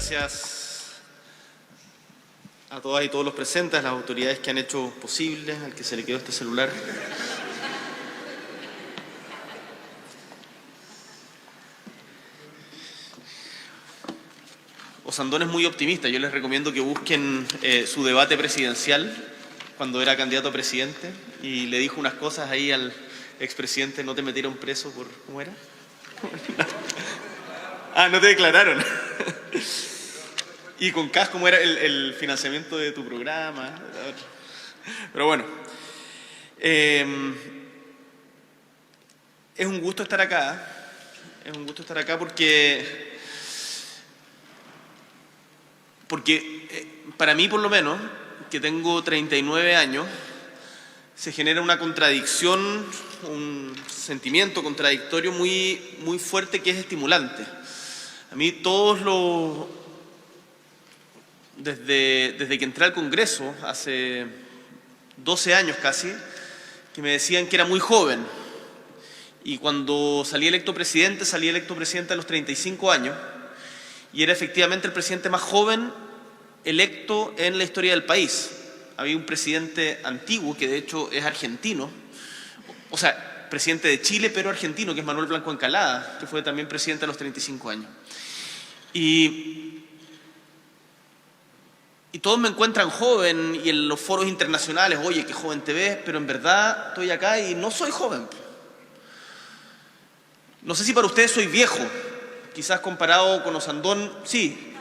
gracias a todas y todos los presentes, a las autoridades que han hecho posible, al que se le quedó este celular. Osandón es muy optimista. Yo les recomiendo que busquen su debate presidencial cuando era candidato a presidente y le dijo unas cosas ahí al expresidente: no te metieron preso por... ¿Cómo era? Ah, no te declararon. Y con CAS, ¿cómo era el financiamiento de tu programa? Pero bueno, es un gusto estar acá. Es un gusto estar acá porque para mí, por lo menos, que tengo 39 años, se genera una contradicción, un sentimiento contradictorio muy fuerte que es estimulante. A mí desde que entré al Congreso, hace 12 años casi, que me decían que era muy joven. Y cuando salí electo presidente a los 35 años, y era efectivamente el presidente más joven electo en la historia del país. Había un presidente antiguo, que de hecho es argentino, o sea, presidente de Chile, pero argentino, que es Manuel Blanco Encalada, que fue también presidente a los 35 años. Y todos me encuentran joven, y en los foros internacionales, oye, qué joven te ves, pero en verdad estoy acá y no soy joven. No sé si para ustedes soy viejo, quizás comparado con Osandón, sí.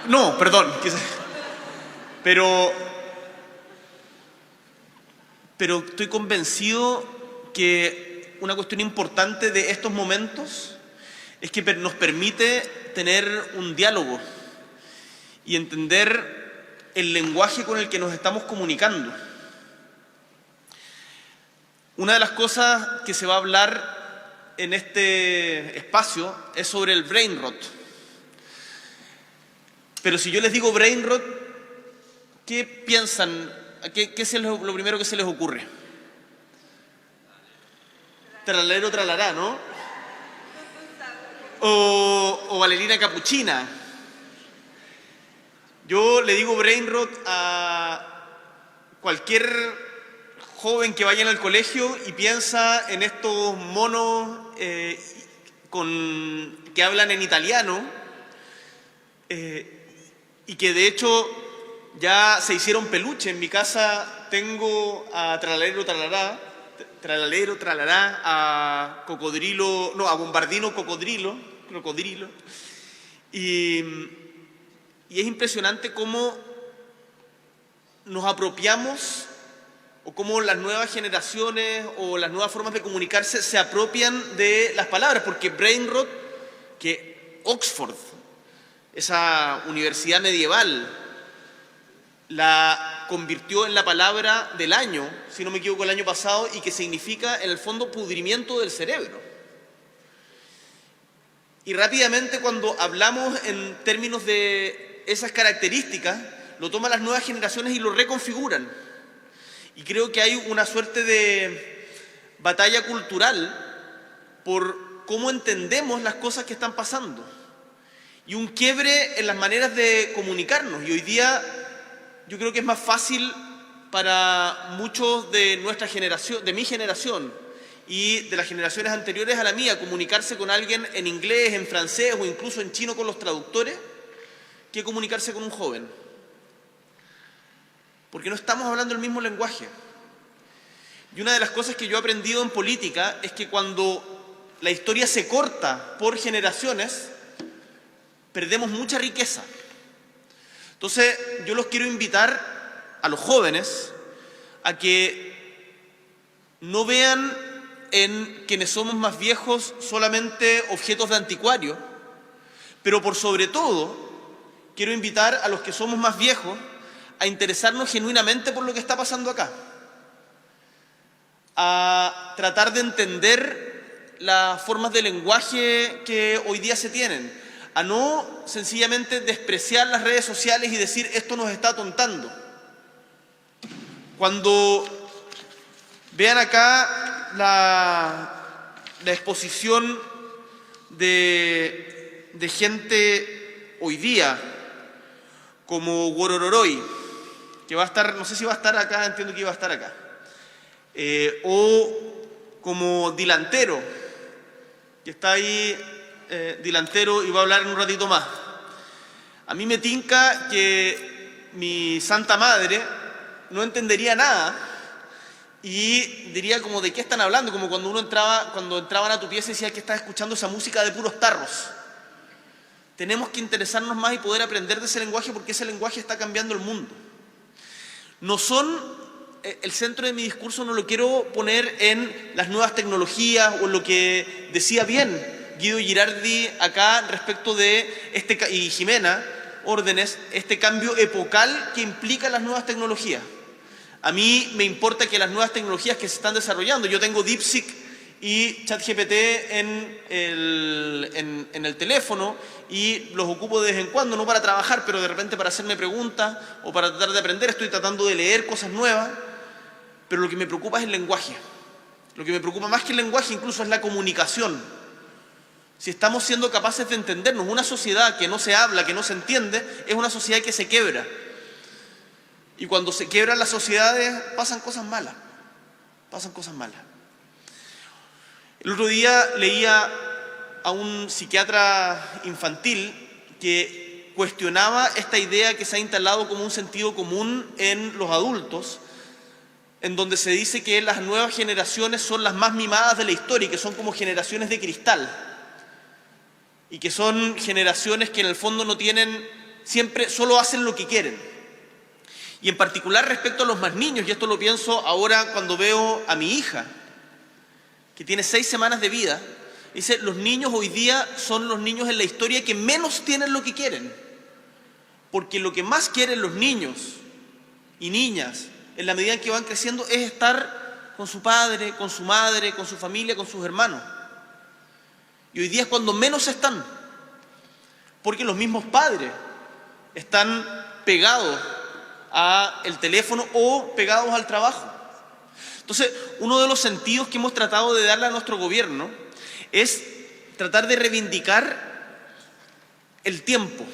No, perdón, quizás. Pero estoy convencido que una cuestión importante de estos momentos es que nos permite tener un diálogo y entender el lenguaje con el que nos estamos comunicando. Una de las cosas que se va a hablar en este espacio es sobre el brain rot. Pero si yo les digo brain rot, ¿qué piensan? ¿Qué es lo primero que se les ocurre? Tralalero, tralará, ¿no? O Valerina Capuchina. Yo le digo brain rot a cualquier joven que vaya al colegio y piensa en estos monos que hablan en italiano y que de hecho ya se hicieron peluche. En mi casa tengo a Tralalero Tralará, a Cocodrilo, no, a Bombardino Crocodrilo. Y es impresionante cómo nos apropiamos, o cómo las nuevas generaciones o las nuevas formas de comunicarse se apropian de las palabras, porque brain rot, que Oxford, esa universidad medieval, la convirtió en la palabra del año, si no me equivoco, el año pasado, y que significa, en el fondo, pudrimiento del cerebro. Y rápidamente, cuando hablamos en términos de esas características, lo toman las nuevas generaciones y lo reconfiguran. Y creo que hay una suerte de batalla cultural por cómo entendemos las cosas que están pasando. Y un quiebre en las maneras de comunicarnos. Y hoy día yo creo que es más fácil para muchos de nuestra generación, de mi generación y de las generaciones anteriores a la mía, comunicarse con alguien en inglés, en francés o incluso en chino con los traductores, que comunicarse con un joven. Porque no estamos hablando el mismo lenguaje. Y una de las cosas que yo he aprendido en política es que cuando la historia se corta por generaciones, perdemos mucha riqueza. Entonces, yo los quiero invitar a los jóvenes a que no vean en quienes somos más viejos solamente objetos de anticuario, pero por sobre todo, quiero invitar a los que somos más viejos a interesarnos genuinamente por lo que está pasando acá, a tratar de entender las formas de lenguaje que hoy día se tienen, a no sencillamente despreciar las redes sociales y decir esto nos está atontando. Cuando vean acá la exposición de gente hoy día, como Worororoi, que va a estar, no sé si va a estar acá, entiendo que iba a estar acá, o como Dilantero, que está ahí, Dilantero, y va a hablar en un ratito más. A mí me tinca que mi Santa Madre no entendería nada y diría como de qué están hablando, como cuando entraban a tu pieza y decía que estás escuchando esa música de puros tarros. Tenemos que interesarnos más y poder aprender de ese lenguaje, porque ese lenguaje está cambiando el mundo. No son, el centro de mi discurso no lo quiero poner en las nuevas tecnologías o en lo que decía bien Guido Girardi acá respecto de y Jimena Órdenes, este cambio epocal que implica las nuevas tecnologías. A mí me importa que las nuevas tecnologías que se están desarrollando, yo tengo DeepSeek y ChatGPT en el teléfono y los ocupo de vez en cuando, no para trabajar, pero de repente para hacerme preguntas o para tratar de aprender. Estoy tratando de leer cosas nuevas, pero lo que me preocupa es el lenguaje. Lo que me preocupa más que el lenguaje incluso es la comunicación. Si estamos siendo capaces de entendernos, una sociedad que no se habla, que no se entiende, es una sociedad que se quiebra. Y cuando se quiebran las sociedades pasan cosas malas. Pasan cosas malas. El otro día leía a un psiquiatra infantil que cuestionaba esta idea que se ha instalado como un sentido común en los adultos, en donde se dice que las nuevas generaciones son las más mimadas de la historia y que son como generaciones de cristal. Y que son generaciones que en el fondo no tienen, siempre solo hacen lo que quieren. Y en particular respecto a los más niños, y esto lo pienso ahora cuando veo a mi hija, que tiene 6 semanas de vida, dice, los niños hoy día son los niños en la historia que menos tienen lo que quieren. Porque lo que más quieren los niños y niñas, en la medida en que van creciendo, es estar con su padre, con su madre, con su familia, con sus hermanos. Y hoy día es cuando menos están, porque los mismos padres están pegados al teléfono o pegados al trabajo. Entonces, uno de los sentidos que hemos tratado de darle a nuestro gobierno es tratar de reivindicar el tiempo.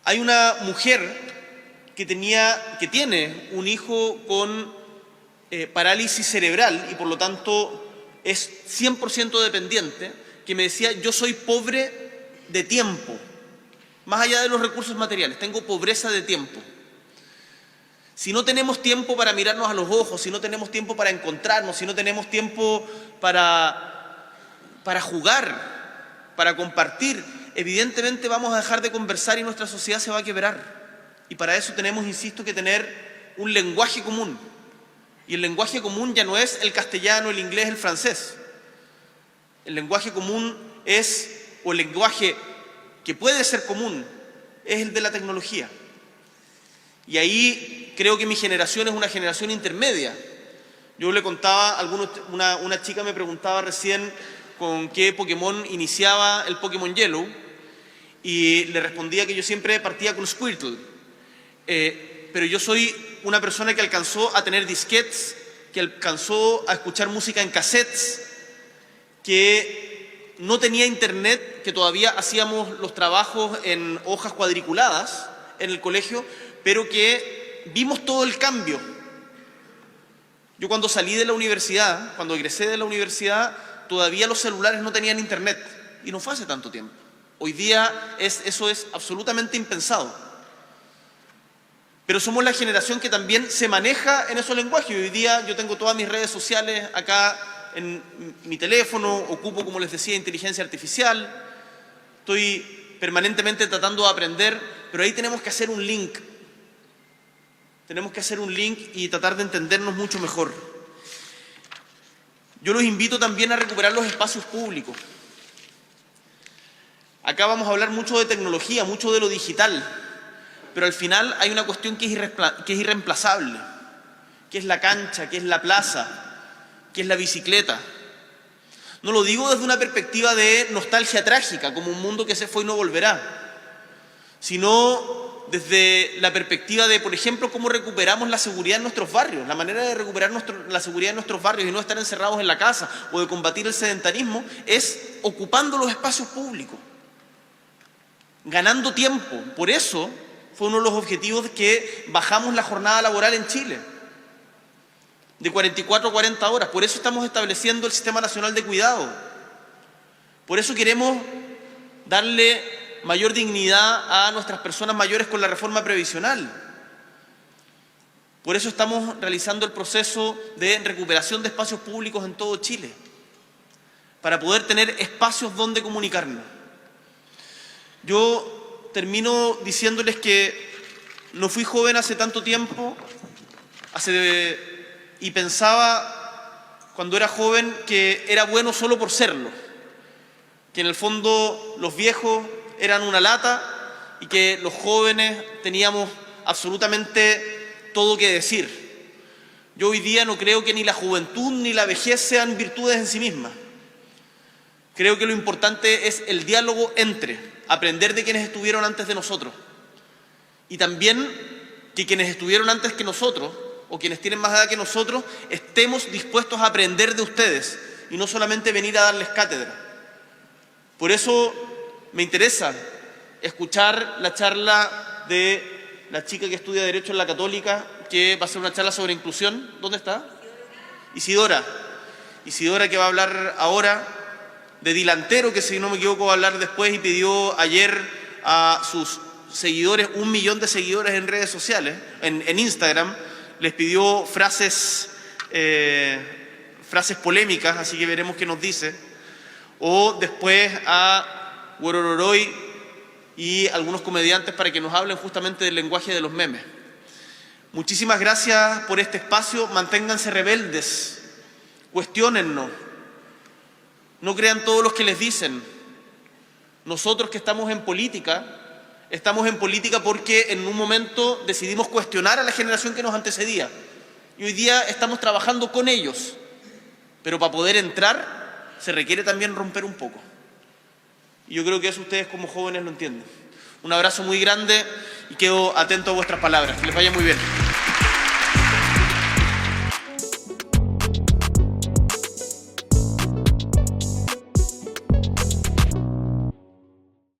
Hay una mujer que tiene un hijo con parálisis cerebral y por lo tanto es 100% dependiente, que me decía, yo soy pobre de tiempo, más allá de los recursos materiales, tengo pobreza de tiempo. Si no tenemos tiempo para mirarnos a los ojos, si no tenemos tiempo para encontrarnos, si no tenemos tiempo para jugar, para compartir, evidentemente vamos a dejar de conversar y nuestra sociedad se va a quebrar. Y para eso tenemos, insisto, que tener un lenguaje común. Y el lenguaje común ya no es el castellano, el inglés, el francés. El lenguaje común o el lenguaje que puede ser común, es el de la tecnología. Y ahí creo que mi generación es una generación intermedia. Yo le contaba, una chica me preguntaba recién con qué Pokémon iniciaba el Pokémon Yellow, y le respondía que yo siempre partía con Squirtle. Pero yo soy una persona que alcanzó a tener disquetes, que alcanzó a escuchar música en cassettes, que no tenía internet, que todavía hacíamos los trabajos en hojas cuadriculadas en el colegio, pero que vimos todo el cambio. Yo cuando salí de la universidad, cuando egresé de la universidad, todavía los celulares no tenían internet, y no fue hace tanto tiempo. Hoy día eso es absolutamente impensado. Pero somos la generación que también se maneja en esos lenguajes. Hoy día yo tengo todas mis redes sociales acá en mi teléfono, ocupo, como les decía, inteligencia artificial, estoy permanentemente tratando de aprender, pero ahí tenemos que hacer un link. Tenemos que hacer un link y tratar de entendernos mucho mejor. Yo los invito también a recuperar los espacios públicos. Acá vamos a hablar mucho de tecnología, mucho de lo digital, pero al final hay una cuestión que es irreemplazable, que es la cancha, que es la plaza, que es la bicicleta. No lo digo desde una perspectiva de nostalgia trágica, como un mundo que se fue y no volverá, sino desde la perspectiva de, por ejemplo, cómo recuperamos la seguridad en nuestros barrios. La manera de recuperar la seguridad en nuestros barrios y no estar encerrados en la casa o de combatir el sedentarismo es ocupando los espacios públicos. ganando tiempo. Por eso fue uno de los objetivos que bajamos la jornada laboral en Chile, de 44 a 40 horas. Por eso estamos estableciendo el Sistema Nacional de Cuidado. Por eso queremos darle mayor dignidad a nuestras personas mayores con la reforma previsional. Por eso estamos realizando el proceso de recuperación de espacios públicos en todo Chile, para poder tener espacios donde comunicarnos. Yo termino diciéndoles que no fui joven hace tanto tiempo y pensaba cuando era joven que era bueno solo por serlo, que en el fondo los viejos eran una lata y que los jóvenes teníamos absolutamente todo que decir. Yo hoy día no creo que ni la juventud ni la vejez sean virtudes en sí mismas. Creo que lo importante es el diálogo aprender de quienes estuvieron antes de nosotros y también que quienes estuvieron antes que nosotros o quienes tienen más edad que nosotros estemos dispuestos a aprender de ustedes y no solamente venir a darles cátedra. Por eso me interesa escuchar la charla de la chica que estudia Derecho en la Católica, que va a hacer una charla sobre inclusión. ¿Dónde está? Isidora. Isidora, que va a hablar ahora de Dilantero, que si no me equivoco va a hablar después, y pidió ayer a sus seguidores, 1 millón de seguidores en redes sociales, en Instagram, les pidió frases polémicas, así que veremos qué nos dice. O después a Guerororoy y algunos comediantes para que nos hablen justamente del lenguaje de los memes. Muchísimas gracias por este espacio. Manténganse rebeldes, cuestiónennos, no crean todos los que les dicen. Nosotros que estamos en política porque en un momento decidimos cuestionar a la generación que nos antecedía y hoy día estamos trabajando con ellos, pero para poder entrar se requiere también romper un poco. Y yo creo que eso ustedes como jóvenes lo entienden. Un abrazo muy grande y quedo atento a vuestras palabras. Que les vaya muy bien.